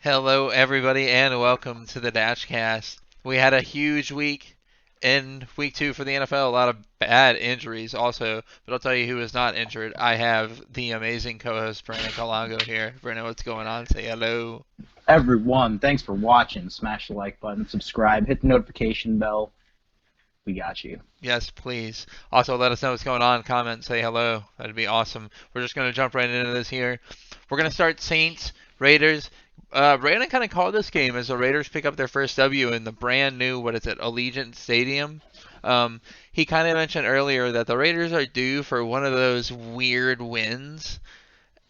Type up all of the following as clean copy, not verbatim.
Hello, everybody, and welcome to the Dasch cast. We had a huge week in week 2 for the NFL. A lot of bad injuries also, but I'll tell you who is not injured. I have the amazing co-host Brandon Calango here. Brandon, what's going on? Say hello. Everyone, thanks for watching. Smash the like button, subscribe, hit the notification bell. We got you. Yes, please. Also, let us know what's going on. Comment, say hello. That'd be awesome. We're just going to jump right into this here. We're going to start Saints, Raiders. Brandon kind of called this game as the Raiders pick up their first W in the brand new, Allegiant Stadium. He kind of mentioned earlier that the Raiders are due for one of those weird wins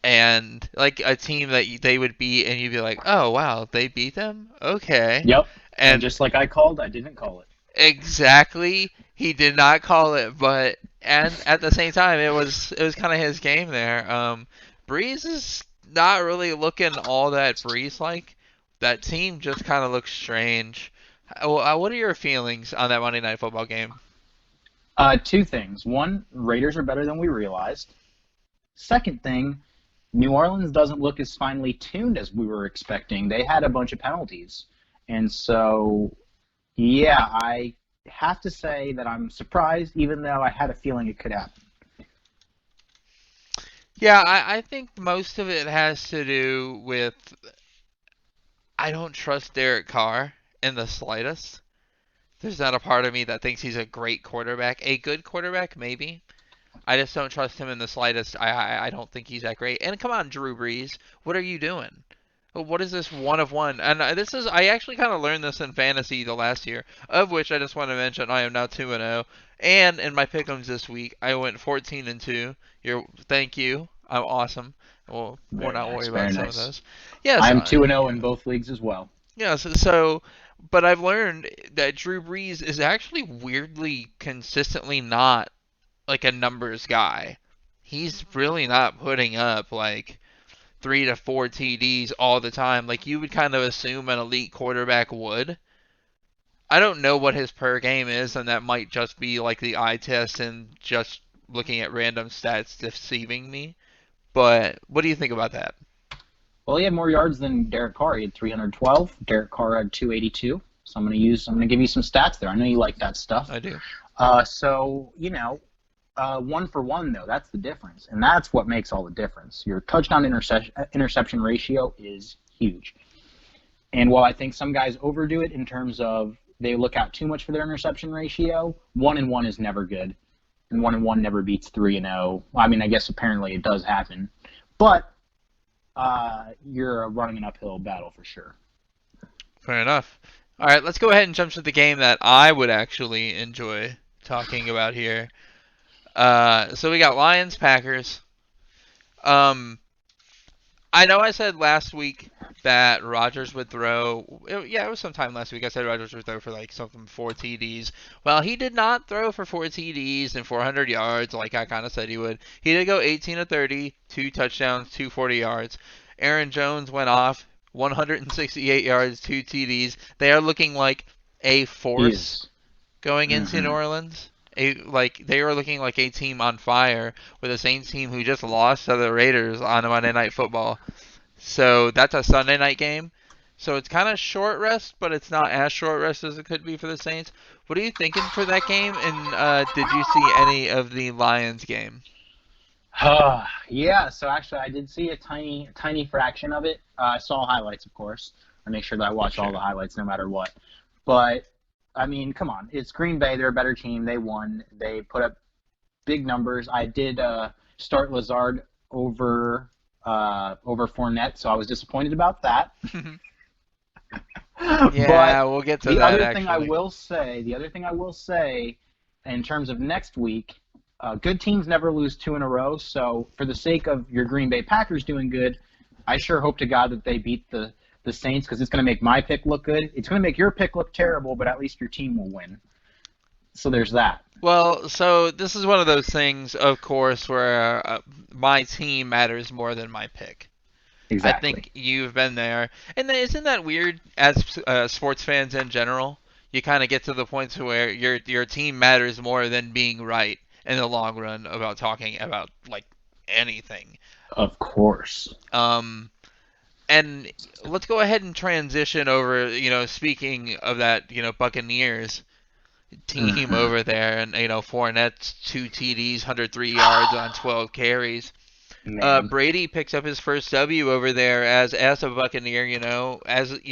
and like a team that they would beat and you'd be like, oh, wow, they beat them? Okay. Yep. And And just like I called, I didn't call it. exactly. He did not call it, but and at the same time, it was kind of his game there. Breeze is not really looking all that Breeze like. That team just kind of looks strange. What are your feelings on that Monday Night Football game? Two things. One, Raiders are better than we realized. Second thing, New Orleans doesn't look as finely tuned as we were expecting. They had a bunch of penalties. And so, yeah, I have to say that I'm surprised, even though I had a feeling it could happen. Yeah, I think most of it has to do with I don't trust Derek Carr in the slightest. There's not a part of me that thinks he's a great quarterback. A good quarterback, maybe. I just don't trust him in the slightest. I don't think he's that great. And come on, Drew Brees, what are you doing? What is this one of one? And I actually kind of learned this in fantasy the last year, of which I just want to mention I am now 2-0. And in my pick'ems this week, I went 14-2. Thank you. I'm awesome. We'll Very not nice, worry about very some of nice. those. Yes, I'm 2-0 in both leagues as well. yeah, so but I've learned that Drew Brees is actually weirdly consistently not like a numbers guy. He's really not putting up like 3 to 4 TDs all the time like you would kind of assume an elite quarterback would. I don't know what his per game is, and that might just be like the eye test and just looking at random stats deceiving me. But what do you think about that? Well, he had more yards than Derek Carr. He had 312. Derek Carr had 282. So I'm gonna give you some stats there. I know you like that stuff. I do. One for one though, that's the difference, and that's what makes all the difference. Your touchdown interception ratio is huge. And while I think some guys overdo it in terms of they look out too much for their interception ratio, 1-1 is never good, and 1-1 never beats 3-0. I mean, I guess apparently it does happen, but you're running an uphill battle for sure. Fair enough. All right, let's go ahead and jump to the game that I would actually enjoy talking about here. So we got Lions Packers. Um, I know I said last week that Rodgers would throw. Yeah, it was sometime last week. I said Rodgers would throw for like something 4 TDs. Well, he did not throw for 4 TDs and 400 yards like I kind of said he would. He did go 18 of 30, 2 touchdowns, 240 yards. Aaron Jones went off 168 yards, 2 TDs. They are looking like a He force is. going into New Mm-hmm. Orleans. They were looking like a team on fire with a Saints team who just lost to the Raiders on Monday Night Football. So that's a Sunday night game. So it's kind of short rest, but it's not as short rest as it could be for the Saints. What are you thinking for that game? And did you see any of the Lions game? Yeah, so actually I did see a tiny fraction of it. I saw highlights, of course. I make sure that I watch all Sure. the highlights no matter what. But, I mean, come on. It's Green Bay. They're a better team. They won. They put up big numbers. I did start Lazard over Fournette, so I was disappointed about that. Yeah, But we'll get to the that other thing I actually. will say, the other thing I will say, in terms of next week, good teams never lose two in a row. So for the sake of your Green Bay Packers doing good, I sure hope to God that they beat the Saints because it's going to make my pick look good. It's going to make your pick look terrible, but at least your team will win. So there's that. Well, so this is one of those things, of course, where my team matters more than my pick. I Exactly. think you've been there. And then isn't that weird as sports fans in general? You kind of get to the point to where your team matters more than being right in the long run about talking about like anything. Of course. Um, And let's go ahead and transition over. Speaking of that, Buccaneers team Hmm. over there, and Fournette's 2 TDs, 103 yards on 12 carries. Man. Brady picks up his first W over there as a Buccaneer.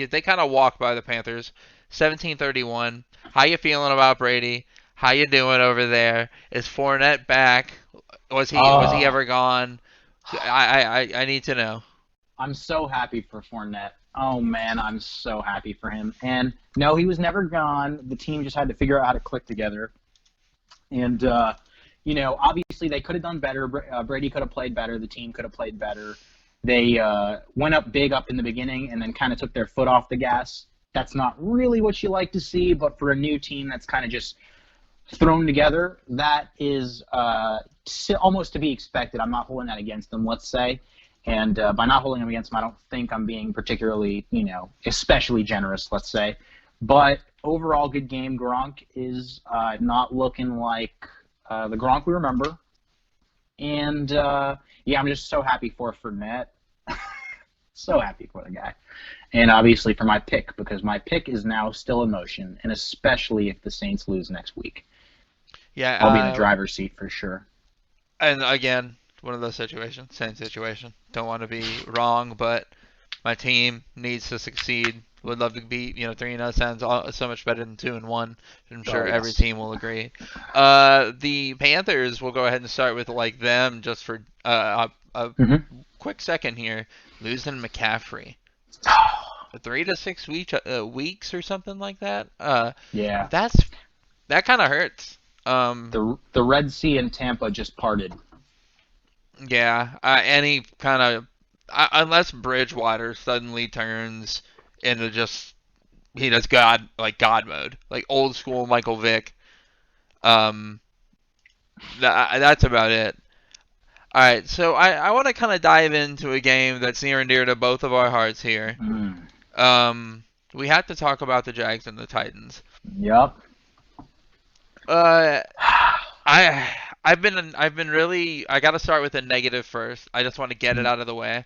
They kind of walk by the Panthers, 17-31. How you feeling about Brady? How you doing over there? Is Fournette back? Was he Oh, ever gone? I need to know. I'm so happy for Fournette. Oh man, I'm so happy for him. And no, he was never gone. The team just had to figure out how to click together. And obviously they could have done better. Brady could have played better. The team could have played better. They went up big up in the beginning and then kind of took their foot off the gas. That's not really what you like to see, but for a new team that's kind of just thrown together, that is almost to be expected. I'm not holding that against them, let's say. And by not holding them against them, I don't think I'm being particularly, especially generous, let's say. But overall, good game. Gronk is not looking like the Gronk we remember. And, yeah, I'm just so happy for Fournette. So happy for the guy. And obviously for my pick, because my pick is now still in motion, and especially if the Saints lose next week. Yeah, I'll be in the driver's seat for sure. and again, one of those situations, same situation. Don't want to be wrong, but my team needs to succeed. Would love to beat, 3-0 sounds so much better than 2-1. I'm Oh, sure every yes. team will agree. The Panthers, we'll go ahead and start with like them just for a Hmm. quick second here. Losing McCaffrey, 3 to 6 weeks or something like that. Yeah. That's that kind of hurts. Um, The Red Sea and Tampa just parted. Yeah, any kind of unless Bridgewater suddenly turns into just he does God mode, like old school Michael Vick. Um, that's about it. All right, so I want to kind of dive into a game that's near and dear to both of our hearts here. Mm. We have to talk about the Jags and the Titans. Yup. Uh, I've been really I got to start with a negative first. I just want to get it out of the way.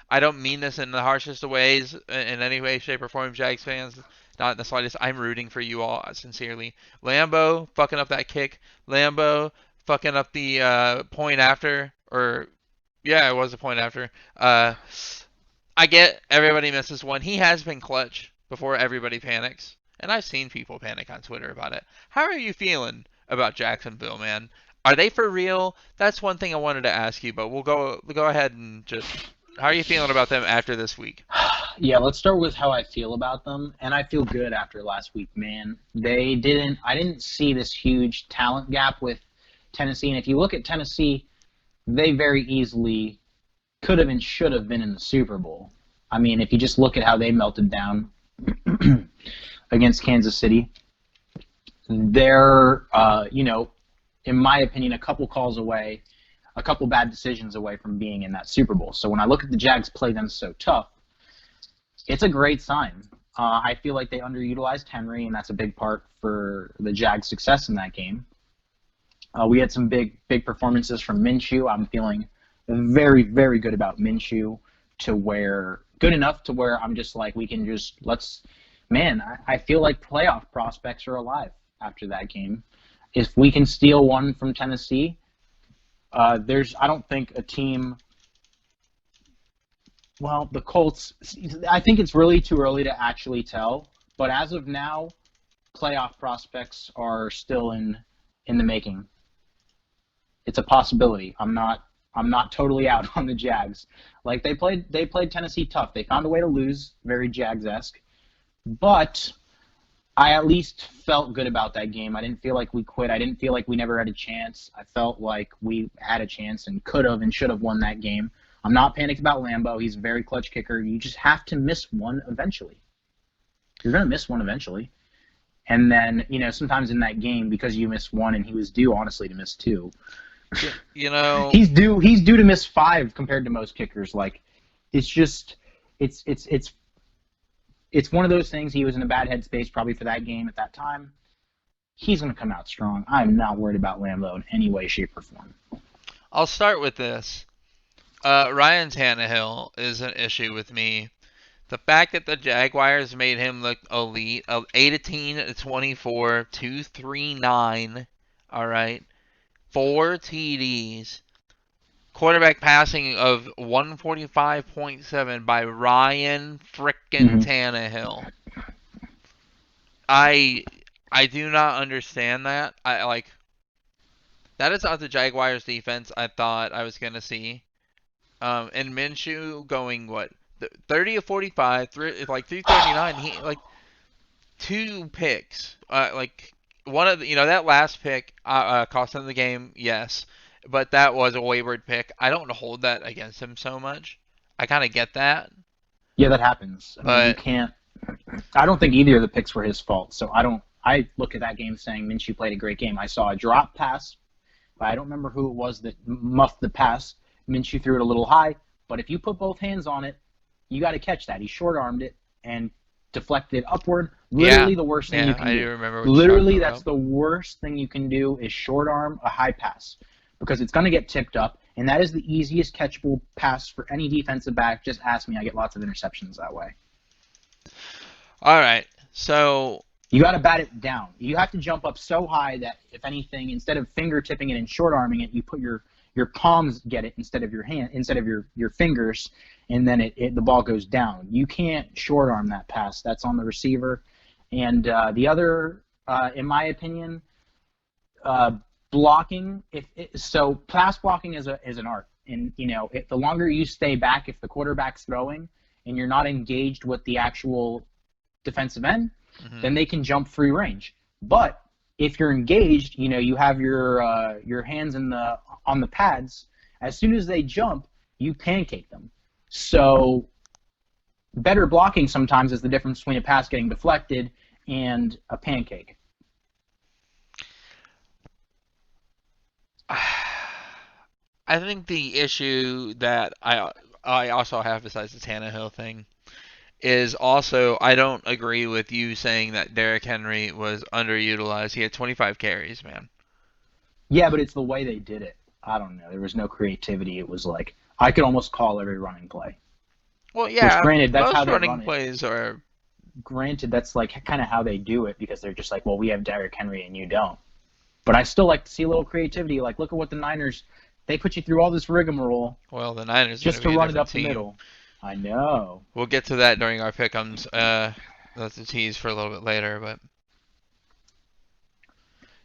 I don't mean this in the harshest of ways, in any way, shape, or form, Jags fans. Not in the slightest. I'm rooting for you all, sincerely. Lambo fucking up that kick. Lambo fucking up the point after, or yeah, it was a point after. I get everybody misses one. He has been clutch before everybody panics, and I've seen people panic on Twitter about it. How are you feeling about Jacksonville, man? Are they for real? That's one thing I wanted to ask you, but we'll go ahead and just how are you feeling about them after this week? Yeah, let's start with how I feel about them. And I feel good after last week, man. I didn't see this huge talent gap with Tennessee. And if you look at Tennessee, they very easily could have and should have been in the Super Bowl. I mean, if you just look at how they melted down against Kansas City, they're, in my opinion, a couple calls away, a couple bad decisions away from being in that Super Bowl. So when I look at the Jags play them so tough, it's a great sign. I feel like they underutilized Henry, and that's a big part for the Jags' success in that game. We had some big performances from Minshew. I'm feeling very, very good about Minshew good enough to where I'm just like, we can just, man, I feel like playoff prospects are alive after that game. If we can steal one from Tennessee, I don't think a team, well, the Colts, I think it's really too early to actually tell, but as of now, playoff prospects are still in the making. It's a possibility. I'm not totally out on the Jags. Like they played Tennessee tough. They found a way to lose, very Jags-esque. But I at least felt good about that game. I didn't feel like we quit. I didn't feel like we never had a chance. I felt like we had a chance and could have and should have won that game. I'm not panicked about Lambo. He's a very clutch kicker. You just have to miss one eventually. You're going to miss one eventually. And then, sometimes in that game, because you miss one and he was due, honestly, to miss two, You, you know, he's due to miss five compared to most kickers. Like, it's just it's one of those things. He was in a bad headspace probably for that game at that time. He's going to come out strong. I'm not worried about Lambo in any way, shape, or form. I'll start with this. Ryan Tannehill is an issue with me. The fact that the Jaguars made him look elite of 18 to 24, 239, all right, 4 TDs, quarterback passing of 145.7 by Ryan frickin' Hmm. Tannehill. I I do not understand that. I like that is not the Jaguars defense I thought I was gonna see. And Minshew going what 30 of 45, like 339. He like 2 picks. Like one of the, that last pick cost him the game, yes, but that was a wayward pick. I don't hold that against him so much. I kind of get that, Yeah, that happens. I mean, you but can't. I don't think either of the picks were his fault. So I don't. I look at that game saying Minshew played a great game. I saw a drop pass, but I don't remember who it was that muffed the pass. Minshew threw it a little high, but if you put both hands on it, you got to catch that. He short armed it and deflected upward. yeah, Literally the worst thing you yeah, can I do do. remember what you're Literally, talking that's about. the worst thing you can do is short arm a high pass because it's going to get tipped up, and that is the easiest catchable pass for any defensive back. Just ask me. I get lots of interceptions that way. All right, so You got to bat it down. You have to jump up so high that, if anything, instead of finger tipping it and short arming it, you put your palms get it instead of your hand, instead of your fingers, and then the ball goes down. You can't short arm that pass. That's on the receiver. And the other, in my opinion, uh, blocking. So pass blocking is an art, and the longer you stay back, if the quarterback's throwing and you're not engaged with the actual defensive end, mhm. then they can jump free range. But if you're engaged, you have your hands on the pads. As soon as they jump, you pancake them. So better blocking sometimes is the difference between a pass getting deflected and a pancake. I think the issue that I also have besides the Tannehill thing is also I don't agree with you saying that Derrick Henry was underutilized. He had 25 carries, man. Yeah, but it's the way they did it. I don't know. There was no creativity. It was like I could almost call every running play. Well, Which, yeah, granted, that's how most they running run it. plays are. Granted, that's like kind of how they do it because they're just like, well, we have Derrick Henry and you don't. But I still like to see a little creativity. Like, look at what the Niners, they put you through all this rigmarole Well, the Niners are going to just to be a run it different up the team. middle. I know. We'll get to that during our pick'ems. That's a tease for a little bit later, but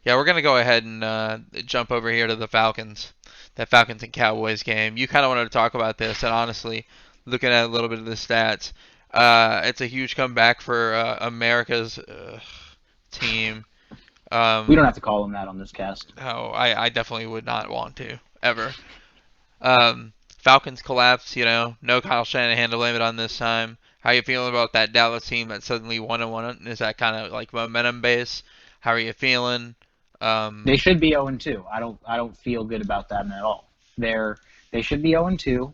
yeah, we're gonna go ahead and jump over here to the Falcons. That Falcons and Cowboys game. You kind of wanted to talk about this, and honestly, looking at a little bit of the stats, it's a huge comeback for America's team. We don't Um, have to call them that on this cast. no, I definitely would not want to ever. Falcons collapse. No Kyle Shanahan to blame it on this time. How you feeling about that Dallas team that suddenly 1-1? Is that kind of like momentum base? How are you feeling? They Um, should be 0-2. I don't feel good about them at all. They should be 0-2.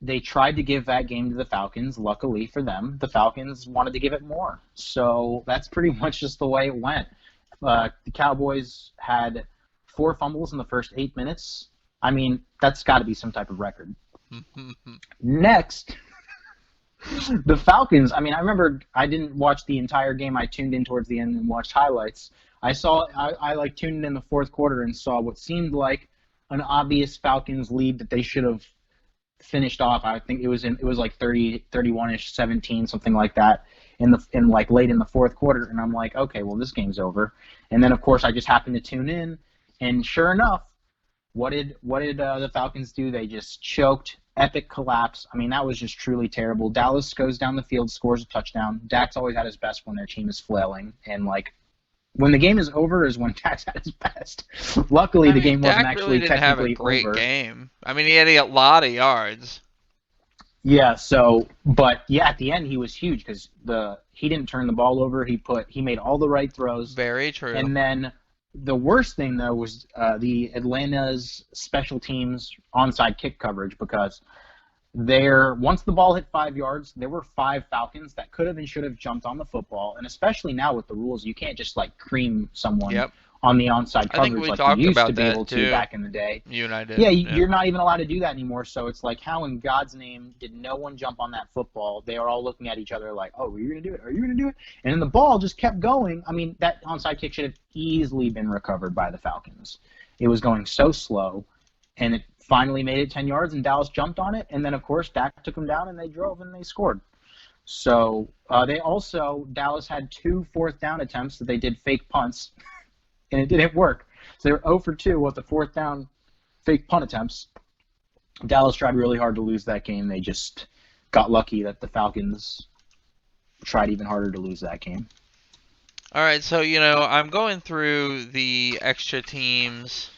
They tried to give that game to the Falcons. Luckily for them, the Falcons wanted to give it more. So that's pretty much just the way it went. The Cowboys had 4 fumbles in the first 8 minutes. I mean, that's got to be some type of record. Next, the Falcons. I mean, I remember I didn't watch the entire game. I tuned in towards the end and watched highlights. I like tuned in the fourth quarter and saw what seemed like an obvious Falcons lead that they should have finished off. I think it was like 30, 31-ish, 17, something like that in like late in the fourth quarter, and I'm like, okay, well, this game's over. And then of course I just happened to tune in, and sure enough, what did the Falcons do? They just choked, epic collapse. I mean, that was just truly terrible. Dallas goes down the field, scores a touchdown. Dak's always at his best when their team is flailing, and like when the game is over is when Dak's at his best. Luckily, I the mean, game wasn't Dak really actually didn't have a technically great over. game. I mean, he had a lot of yards. Yeah, but yeah, at the end he was huge because he didn't turn the ball over. He made all the right throws, Very true. and then the worst thing though was the Atlanta's special teams onside kick coverage because once the ball hit 5 yards, there were 5 Falcons that could have and should have jumped on the football, and especially now with the rules, you can't just like cream someone Yep. on the onside I think coverage we like you talked used to about be that able to too. back in the day. You and I Yeah, did. Yeah. you're not even allowed to do that anymore. So it's like, how in God's name did no one jump on that football? They are all looking at each other like, oh, are you going to do it? Are you going to do it? And then the ball just kept going. I mean, that onside kick should have easily been recovered by the Falcons. It was going so slow, and it finally made it 10 yards, and Dallas jumped on it. And then, of course, Dak took them down, and they drove, and they scored. So Dallas had 2 fourth down attempts that they did fake punts, and it didn't work. So they were 0 for 2 with the fourth down fake punt attempts. Dallas tried really hard to lose that game. They just got lucky that the Falcons tried even harder to lose that game. All right, so I'm going through the extra teams.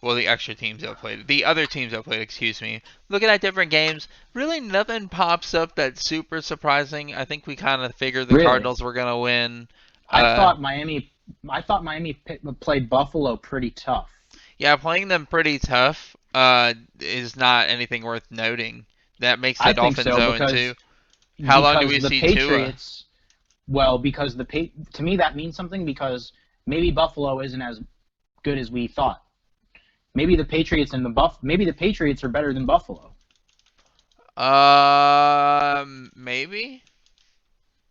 Well, the extra teams that played, the other teams that played, excuse me. Looking at different games, really nothing pops up that's super surprising. I think we kind of figured the Really, Cardinals were gonna win. I thought Miami. I thought Miami played Buffalo pretty tough. Yeah, playing them pretty tough is not anything worth noting. That makes the I think Dolphins so 0-2. How long do we the see Tua? Patriots. Well, because to me that means something because maybe Buffalo isn't as good as we thought. Maybe the Patriots maybe the Patriots are better than Buffalo. Maybe,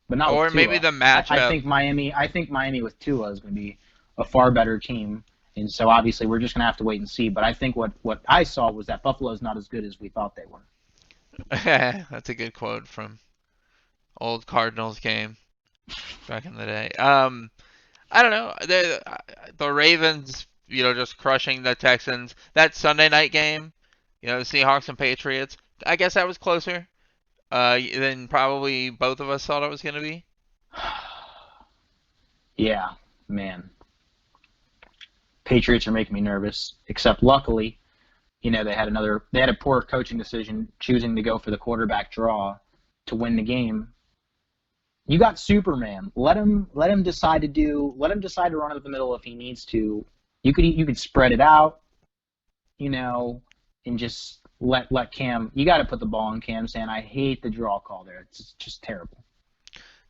But not or with maybe Tua. the matchup. I think Miami with Tua is going to be a far better team, and so obviously we're just going to have to wait and see. But I think what I saw was that Buffalo's not as good as we thought they were. That's a good quote from old Cardinals game back in the day. I don't know. The Ravens, just crushing the Texans. That Sunday night game, the Seahawks and Patriots. I guess that was closer than probably both of us thought it was going to be. Yeah, man. Patriots are making me nervous. Except luckily, they had a poor coaching decision choosing to go for the quarterback draw to win the game. You got Superman. Let him decide to run it up the middle if he needs to. You could spread it out, and just let Cam. You got to put the ball in Cam's hand. I hate the draw call there. It's just terrible.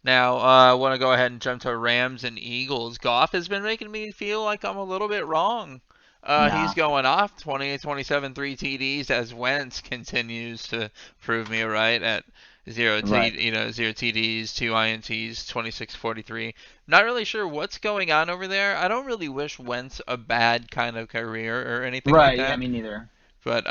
Now, I want to go ahead and jump to Rams and Eagles. Goff has been making me feel like I'm a little bit wrong. He's Nah, going off 28, 27, 3 TDs as Wentz continues to prove me right at right. 0 TDs, 2 INTs, 26-43. Not really sure what's going on over there. I don't really wish Wentz a bad kind of career or anything like Right, yeah, that. me neither. But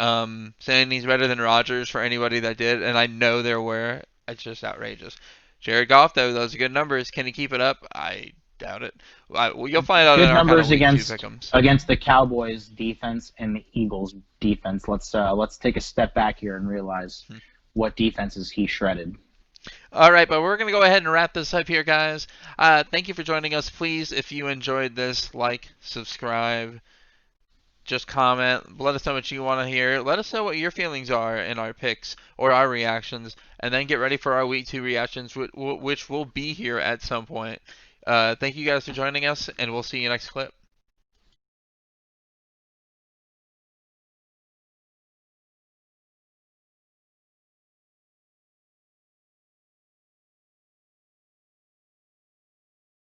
saying he's better than Rodgers for anybody that did, and I know there were, it's just outrageous. Jared Goff, though, those are good numbers. Can he keep it up? I doubt it. Well, you'll find out in Good our kind of numbers week 2 against pick'ems. the Cowboys defense and the Eagles defense. Let's take a step back here and realize what defenses he shredded. All right, but we're going to go ahead and wrap this up here, guys. Thank you for joining us. Please, if you enjoyed this, like, subscribe, just comment. Let us know what you want to hear. Let us know what your feelings are in our picks or our reactions, and then get ready for our week 2 reactions, which will be here at some point. Thank you guys for joining us, and we'll see you next clip.